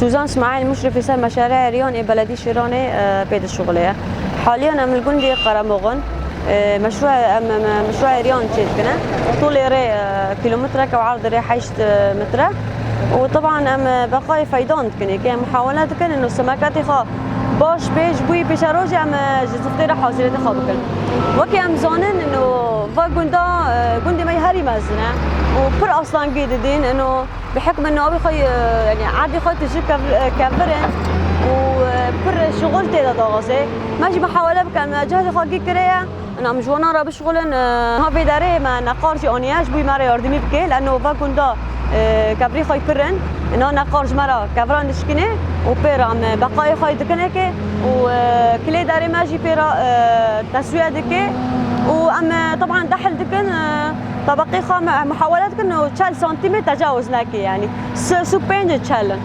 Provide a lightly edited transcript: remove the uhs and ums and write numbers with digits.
سوزان اسماعيل مشرفة مشاريع ريون بلدي شيراني بيد الشغلية. حاليا أم الجندي قرموغن مشروع ريون تشيكنا طول ري كيلومتر وعرض ري 8 متر. وطبعا أم بقايا فايدان كني كان محاولات كان إنه السمكات خا باش بيش بوي بيش روجي أم جزفتي حاصلة خابكن وكي أم زانن إنه جندي ما يهري مزنا وبر أصلا جديدين إنه بحكم إنه أبي خي يعني عادي خي تجي كفرن وبر شغل تدا ضاغسي ماشي محاولة بكن جهد خاقي كريا أنا مجوانا را بشغلن ها في داري ما نقارش أنياش بوي مرة يردمي بكي لأنه فاكوندا كبري خاي برن إنه نقارش مرة كفران نشكني وبيرا بقايا خاي دكنيكي وكلي داري ماجي بيرا تسوية دكي وأما طبعا دحل دكن طبقي خام محاولات كأنه 3 سنتيمتر تجاوزناكي يعني سوبينج تشالن